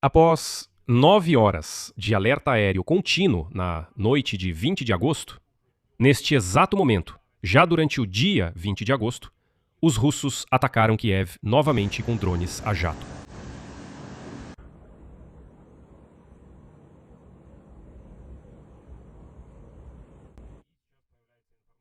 Após 9 horas de alerta aéreo contínuo na noite de 20 de agosto, neste exato momento, já durante o dia 20 de agosto, os russos atacaram Kiev novamente com drones a jato.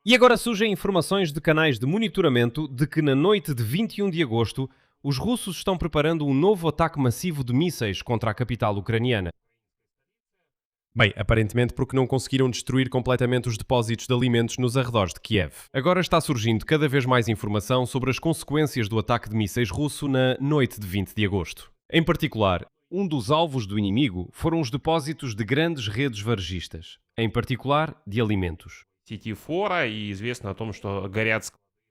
E agora surgem informações de canais de monitoramento de que na noite de 21 de agosto os russos estão preparando um novo ataque massivo de mísseis contra a capital ucraniana. Bem, aparentemente porque não conseguiram destruir completamente os depósitos de alimentos nos arredores de Kiev. Agora está surgindo cada vez mais informação sobre as consequências do ataque de mísseis russo na noite de 20 de agosto. Em particular, um dos alvos do inimigo foram os depósitos de grandes redes varejistas, em particular de alimentos. Сети фора и известно о том, что горят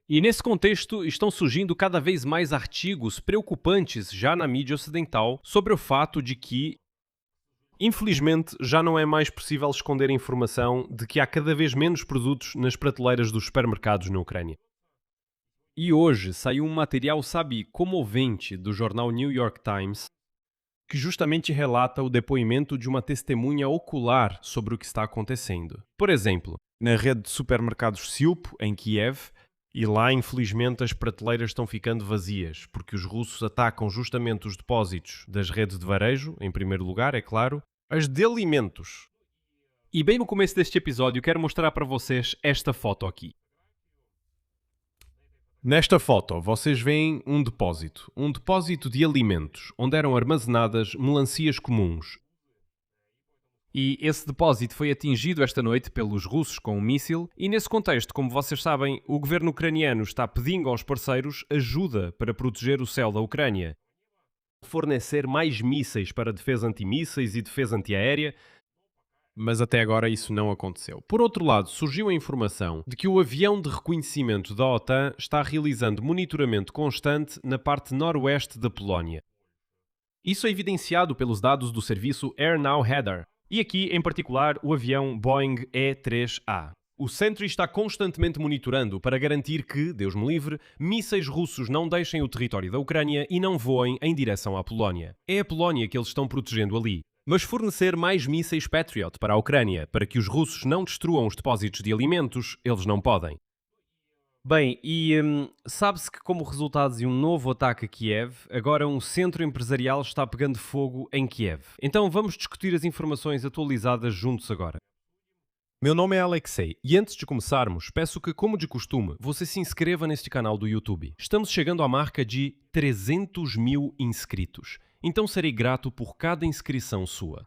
E nesse contexto estão surgindo cada vez mais artigos preocupantes já na mídia ocidental sobre o fato de que, infelizmente, já não é mais possível esconder a informação de que há cada vez menos produtos nas prateleiras dos supermercados na Ucrânia. E hoje saiu um material, comovente do jornal New York Times, que justamente relata o depoimento de uma testemunha ocular sobre o que está acontecendo. Por exemplo, na rede de supermercados Silp, em Kiev, e lá, infelizmente, as prateleiras estão ficando vazias, porque os russos atacam justamente os depósitos das redes de varejo, em primeiro lugar, é claro, as de alimentos. E bem no começo deste episódio, quero mostrar para vocês esta foto aqui. Nesta foto, vocês veem um depósito de alimentos, onde eram armazenadas melancias comuns. E esse depósito foi atingido esta noite pelos russos com um míssil, e nesse contexto, como vocês sabem, o governo ucraniano está pedindo aos parceiros ajuda para proteger o céu da Ucrânia. Fornecer mais mísseis para defesa antimísseis e defesa antiaérea, mas até agora isso não aconteceu. Por outro lado, surgiu a informação de que o avião de reconhecimento da OTAN está realizando monitoramento constante na parte noroeste da Polónia. Isso é evidenciado pelos dados do serviço Air Now Radar, e aqui, em particular, o avião Boeing E-3A. O Sentry está constantemente monitorando para garantir que, Deus me livre, mísseis russos não deixem o território da Ucrânia e não voem em direção à Polónia. É a Polónia que eles estão protegendo ali. Mas fornecer mais mísseis Patriot para a Ucrânia, para que os russos não destruam os depósitos de alimentos, eles não podem. Bem, e sabe-se que como resultado de um novo ataque a Kiev, agora um centro empresarial está pegando fogo em Kiev. Então vamos discutir as informações atualizadas juntos agora. Meu nome é Alexei e antes de começarmos, peço que, como de costume, você se inscreva neste canal do YouTube. Estamos chegando à marca de 300 mil inscritos, então serei grato por cada inscrição sua.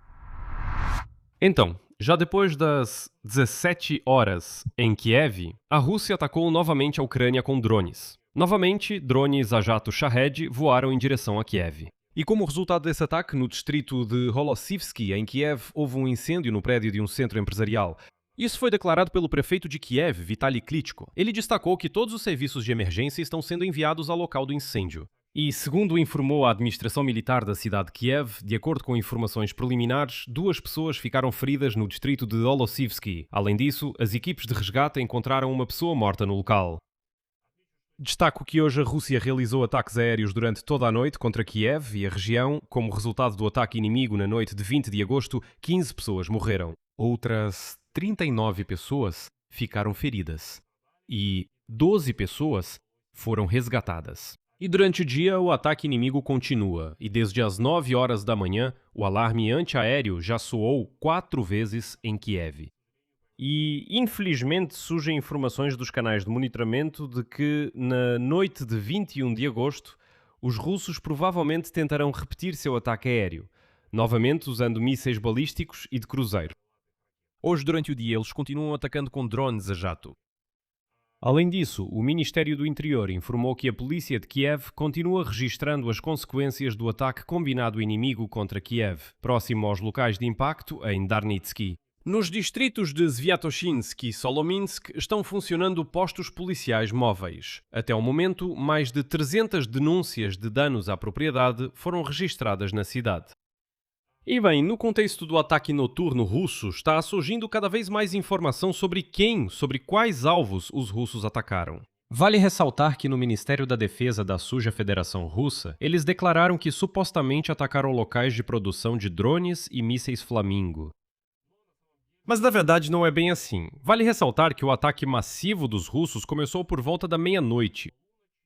Então, já depois das 17 horas em Kiev, a Rússia atacou novamente a Ucrânia com drones. Novamente, drones a jato Shahed voaram em direção a Kiev. E como resultado desse ataque, no distrito de Holosivsky, em Kiev, houve um incêndio no prédio de um centro empresarial. Isso foi declarado pelo prefeito de Kiev, Vitaly Klitschko. Ele destacou que todos os serviços de emergência estão sendo enviados ao local do incêndio. E, segundo informou a administração militar da cidade de Kiev, de acordo com informações preliminares, 2 pessoas ficaram feridas no distrito de Holosivsky. Além disso, as equipes de resgate encontraram uma pessoa morta no local. Destaco que hoje a Rússia realizou ataques aéreos durante toda a noite contra Kiev e a região. Como resultado do ataque inimigo na noite de 20 de agosto, 15 pessoas morreram. Outras 39 pessoas ficaram feridas. E 12 pessoas foram resgatadas. E durante o dia, o ataque inimigo continua, e desde as 9 horas da manhã, o alarme antiaéreo já soou 4 vezes em Kiev. E, infelizmente, surgem informações dos canais de monitoramento de que, na noite de 21 de agosto, os russos provavelmente tentarão repetir seu ataque aéreo, novamente usando mísseis balísticos e de cruzeiro. Hoje, durante o dia, eles continuam atacando com drones a jato. Além disso, o Ministério do Interior informou que a polícia de Kiev continua registrando as consequências do ataque combinado inimigo contra Kiev, próximo aos locais de impacto em Darnitsky. Nos distritos de Sviatoshinsk e Solominsk estão funcionando postos policiais móveis. Até o momento, mais de 300 denúncias de danos à propriedade foram registradas na cidade. E bem, no contexto do ataque noturno russo, está surgindo cada vez mais informação sobre quais alvos os russos atacaram. Vale ressaltar que no Ministério da Defesa da suja Federação Russa, eles declararam que supostamente atacaram locais de produção de drones e mísseis Flamingo. Mas na verdade não é bem assim. Vale ressaltar que o ataque massivo dos russos começou por volta da meia-noite.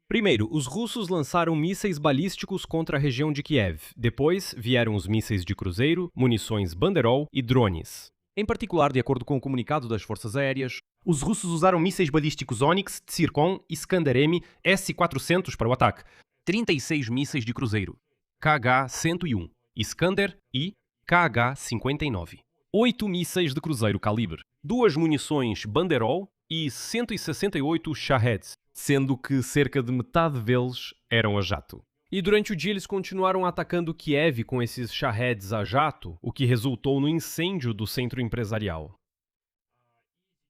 Primeiro, os russos lançaram mísseis balísticos contra a região de Kiev. Depois, vieram os mísseis de cruzeiro, munições Banderol e drones. Em particular, de acordo com o comunicado das Forças Aéreas, os russos usaram mísseis balísticos Onyx, Tsirkon, Iskander-M, S-400 para o ataque, 36 mísseis de cruzeiro, KH-101, Iskander e KH-59, 8 mísseis de cruzeiro calibre, 2 munições Banderol e 168 Shaheds, sendo que cerca de metade deles eram a jato. E durante o dia eles continuaram atacando Kiev com esses Shaheds a jato, o que resultou no incêndio do centro empresarial.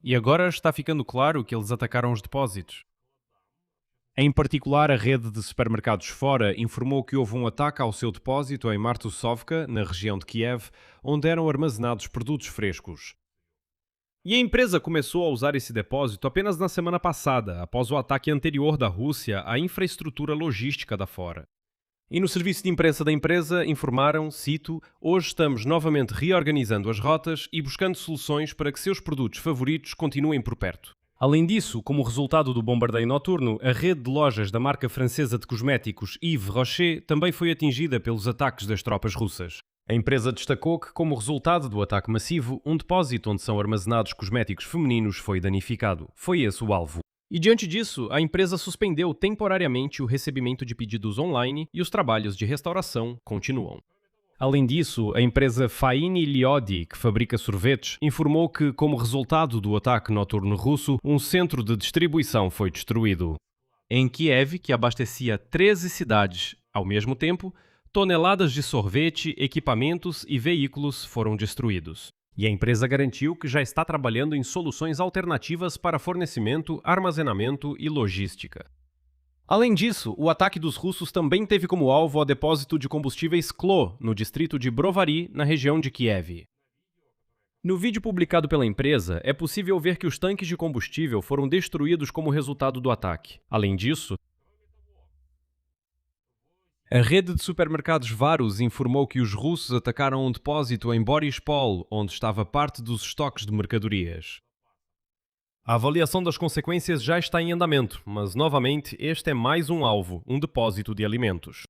E agora está ficando claro que eles atacaram os depósitos. Em particular, a rede de supermercados Fora informou que houve um ataque ao seu depósito em Martusovka, na região de Kiev, onde eram armazenados produtos frescos. E a empresa começou a usar esse depósito apenas na semana passada, após o ataque anterior da Rússia à infraestrutura logística da Fora. E no serviço de imprensa da empresa informaram, cito, hoje estamos novamente reorganizando as rotas e buscando soluções para que seus produtos favoritos continuem por perto. Além disso, como resultado do bombardeio noturno, a rede de lojas da marca francesa de cosméticos Yves Rocher também foi atingida pelos ataques das tropas russas. A empresa destacou que, como resultado do ataque massivo, um depósito onde são armazenados cosméticos femininos foi danificado. Foi esse o alvo. E diante disso, a empresa suspendeu temporariamente o recebimento de pedidos online e os trabalhos de restauração continuam. Além disso, a empresa Faini Liodi, que fabrica sorvetes, informou que, como resultado do ataque noturno russo, um centro de distribuição foi destruído. Em Kiev, que abastecia 13 cidades ao mesmo tempo, toneladas de sorvete, equipamentos e veículos foram destruídos. E a empresa garantiu que já está trabalhando em soluções alternativas para fornecimento, armazenamento e logística. Além disso, o ataque dos russos também teve como alvo o depósito de combustíveis Klo, no distrito de Brovary, na região de Kiev. No vídeo publicado pela empresa, é possível ver que os tanques de combustível foram destruídos como resultado do ataque. Além disso, a rede de supermercados Varus informou que os russos atacaram um depósito em Borispol, onde estava parte dos estoques de mercadorias. A avaliação das consequências já está em andamento, mas novamente este é mais um alvo, um depósito de alimentos.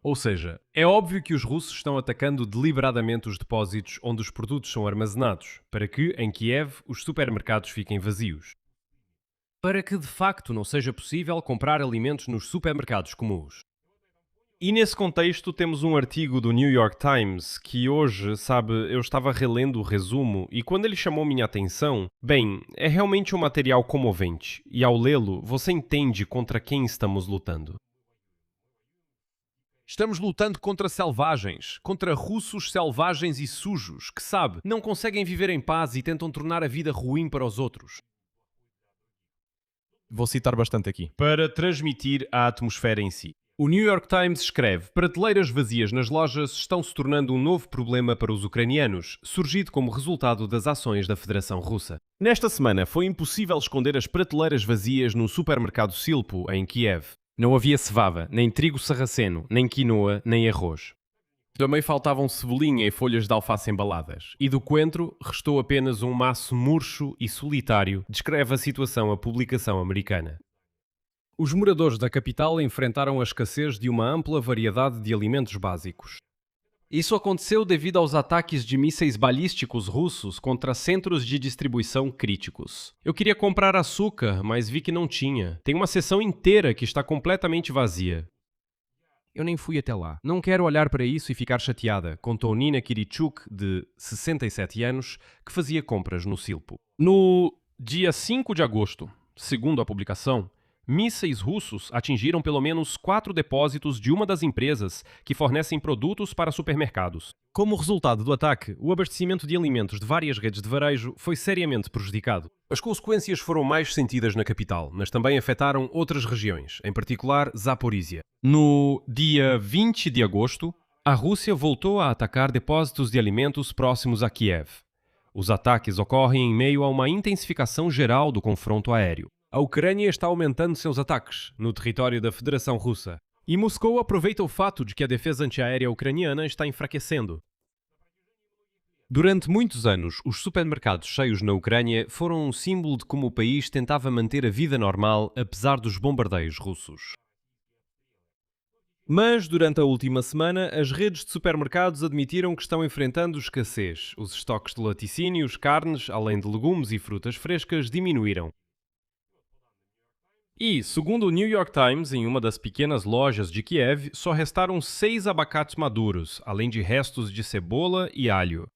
Ou seja, é óbvio que os russos estão atacando deliberadamente os depósitos onde os produtos são armazenados, para que, em Kiev, os supermercados fiquem vazios. Para que de facto não seja possível comprar alimentos nos supermercados comuns. E nesse contexto temos um artigo do New York Times que hoje, sabe, eu estava relendo o resumo e quando ele chamou minha atenção, bem, é realmente um material comovente e ao lê-lo você entende contra quem estamos lutando. Estamos lutando contra selvagens, contra russos selvagens e sujos que, sabe, não conseguem viver em paz e tentam tornar a vida ruim para os outros. Vou citar bastante aqui. Para transmitir a atmosfera em si. O New York Times escreve: prateleiras vazias nas lojas estão se tornando um novo problema para os ucranianos, surgido como resultado das ações da Federação Russa. Nesta semana foi impossível esconder as prateleiras vazias no supermercado Silpo, em Kiev. Não havia cevada, nem trigo sarraceno, nem quinoa, nem arroz. Também faltavam cebolinha e folhas de alface embaladas. E do coentro restou apenas um maço murcho e solitário, descreve a situação a publicação americana. Os moradores da capital enfrentaram a escassez de uma ampla variedade de alimentos básicos. Isso aconteceu devido aos ataques de mísseis balísticos russos contra centros de distribuição críticos. Eu queria comprar açúcar, mas vi que não tinha. Tem uma seção inteira que está completamente vazia. Eu nem fui até lá. Não quero olhar para isso e ficar chateada, contou Nina Kirichuk, de 67 anos, que fazia compras no Silpo. No dia 5 de agosto, segundo a publicação, mísseis russos atingiram pelo menos 4 depósitos de uma das empresas que fornecem produtos para supermercados. Como resultado do ataque, o abastecimento de alimentos de várias redes de varejo foi seriamente prejudicado. As consequências foram mais sentidas na capital, mas também afetaram outras regiões, em particular Zaporizhia. No dia 20 de agosto, a Rússia voltou a atacar depósitos de alimentos próximos a Kiev. Os ataques ocorrem em meio a uma intensificação geral do confronto aéreo. A Ucrânia está aumentando seus ataques no território da Federação Russa. E Moscou aproveita o fato de que a defesa antiaérea ucraniana está enfraquecendo. Durante muitos anos, os supermercados cheios na Ucrânia foram um símbolo de como o país tentava manter a vida normal apesar dos bombardeios russos. Mas, durante a última semana, as redes de supermercados admitiram que estão enfrentando escassez. Os estoques de laticínios, carnes, além de legumes e frutas frescas, diminuíram. E, segundo o New York Times, em uma das pequenas lojas de Kiev, só restaram 6 abacates maduros, além de restos de cebola e alho.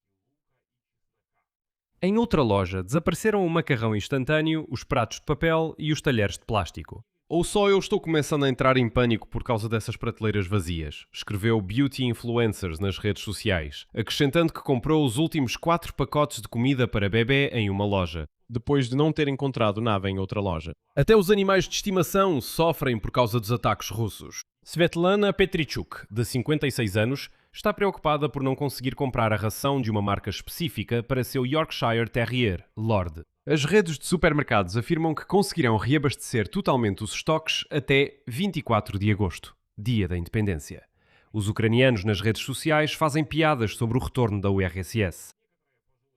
Em outra loja, desapareceram o macarrão instantâneo, os pratos de papel e os talheres de plástico. Ou só eu estou começando a entrar em pânico por causa dessas prateleiras vazias, escreveu Beauty Influencers nas redes sociais, acrescentando que comprou os últimos 4 pacotes de comida para bebê em uma loja, depois de não ter encontrado nada em outra loja. Até os animais de estimação sofrem por causa dos ataques russos. Svetlana Petrichuk, de 56 anos, está preocupada por não conseguir comprar a ração de uma marca específica para seu Yorkshire Terrier, Lord. As redes de supermercados afirmam que conseguirão reabastecer totalmente os estoques até 24 de agosto, dia da independência. Os ucranianos nas redes sociais fazem piadas sobre o retorno da URSS.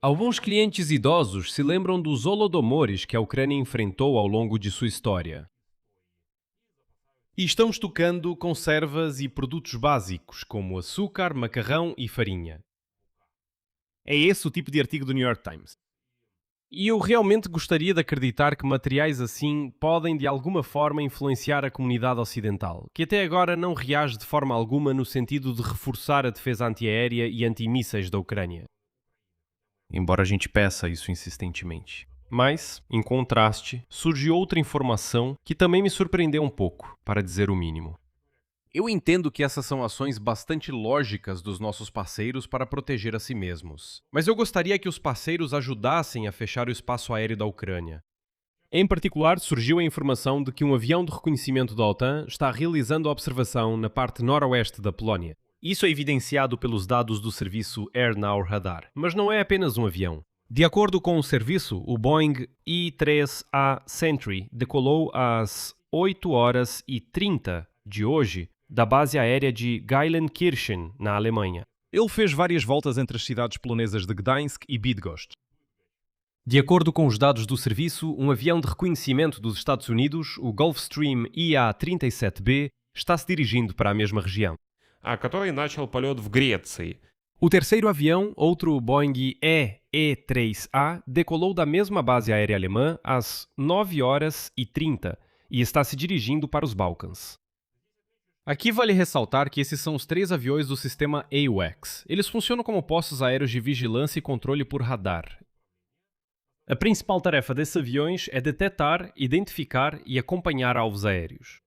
Alguns clientes idosos se lembram dos holodomores que a Ucrânia enfrentou ao longo de sua história. E estão estocando conservas e produtos básicos, como açúcar, macarrão e farinha. É esse o tipo de artigo do New York Times. E eu realmente gostaria de acreditar que materiais assim podem de alguma forma influenciar a comunidade ocidental, que até agora não reage de forma alguma no sentido de reforçar a defesa antiaérea e antimísseis da Ucrânia. Embora a gente peça isso insistentemente. Mas, em contraste, surge outra informação que também me surpreendeu um pouco, para dizer o mínimo. Eu entendo que essas são ações bastante lógicas dos nossos parceiros para proteger a si mesmos. Mas eu gostaria que os parceiros ajudassem a fechar o espaço aéreo da Ucrânia. Em particular, surgiu a informação de que um avião de reconhecimento da OTAN está realizando a observação na parte noroeste da Polónia. Isso é evidenciado pelos dados do serviço AirNow Radar. Mas não é apenas um avião. De acordo com o serviço, o Boeing I-3A Sentry decolou às 8h30 de hoje da base aérea de Geilenkirchen, na Alemanha. Ele fez várias voltas entre as cidades polonesas de Gdańsk e Bydgoszcz. De acordo com os dados do serviço, um avião de reconhecimento dos Estados Unidos, o Gulfstream IA-37B, está se dirigindo para a mesma região. Который начал полет в Греции. O terceiro avião, outro Boeing E-3A, decolou da mesma base aérea alemã às 9h30 e está se dirigindo para os Balcãs. Aqui vale ressaltar que esses são os 3 aviões do sistema AWACS. Eles funcionam como postos aéreos de vigilância e controle por radar. A principal tarefa desses aviões é detectar, identificar e acompanhar alvos aéreos.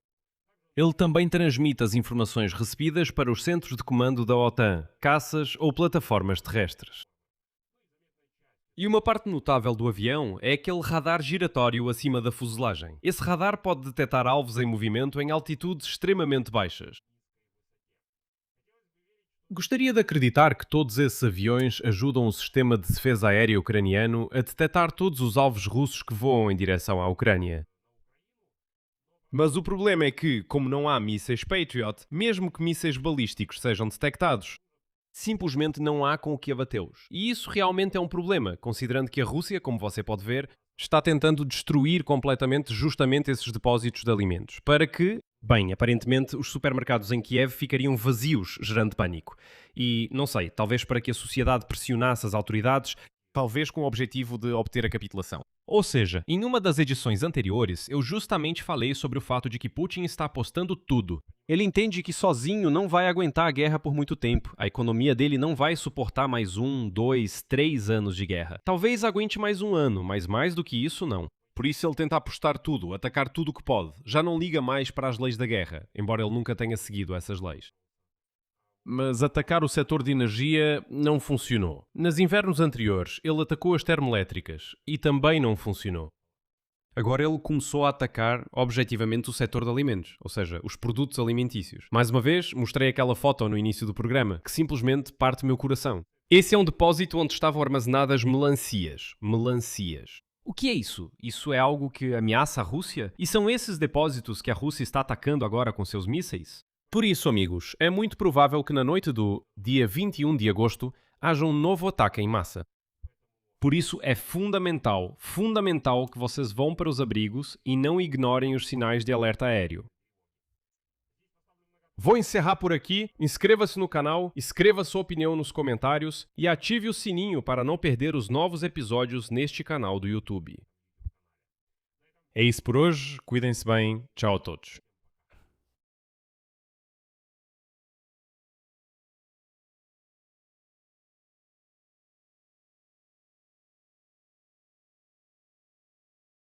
Ele também transmite as informações recebidas para os centros de comando da OTAN, caças ou plataformas terrestres. E uma parte notável do avião é aquele radar giratório acima da fuselagem. Esse radar pode detectar alvos em movimento em altitudes extremamente baixas. Gostaria de acreditar que todos esses aviões ajudam o sistema de defesa aérea ucraniano a detectar todos os alvos russos que voam em direção à Ucrânia. Mas o problema é que, como não há mísseis Patriot, mesmo que mísseis balísticos sejam detectados, simplesmente não há com o que abatê-los. E isso realmente é um problema, considerando que a Rússia, como você pode ver, está tentando destruir completamente justamente esses depósitos de alimentos, para que, bem, aparentemente os supermercados em Kiev ficariam vazios, gerando pânico. E, não sei, talvez para que a sociedade pressionasse as autoridades, talvez com o objetivo de obter a capitulação. Ou seja, em uma das edições anteriores, eu justamente falei sobre o fato de que Putin está apostando tudo. Ele entende que sozinho não vai aguentar a guerra por muito tempo. A economia dele não vai suportar mais 1, 2, 3 anos de guerra. Talvez aguente mais um ano, mas mais do que isso, não. Por isso ele tenta apostar tudo, atacar tudo o que pode. Já não liga mais para as leis da guerra, embora ele nunca tenha seguido essas leis. Mas atacar o setor de energia não funcionou. Nos invernos anteriores, ele atacou as termoelétricas e também não funcionou. Agora ele começou a atacar objetivamente o setor de alimentos, ou seja, os produtos alimentícios. Mais uma vez, mostrei aquela foto no início do programa, que simplesmente parte o meu coração. Esse é um depósito onde estavam armazenadas melancias. Melancias. O que é isso? Isso é algo que ameaça a Rússia? E são esses depósitos que a Rússia está atacando agora com seus mísseis? Por isso, amigos, é muito provável que na noite do dia 21 de agosto haja um novo ataque em massa. Por isso é fundamental que vocês vão para os abrigos e não ignorem os sinais de alerta aéreo. Vou encerrar por aqui. Inscreva-se no canal, escreva sua opinião nos comentários e ative o sininho para não perder os novos episódios neste canal do YouTube. É isso por hoje. Cuidem-se bem. Tchau a todos.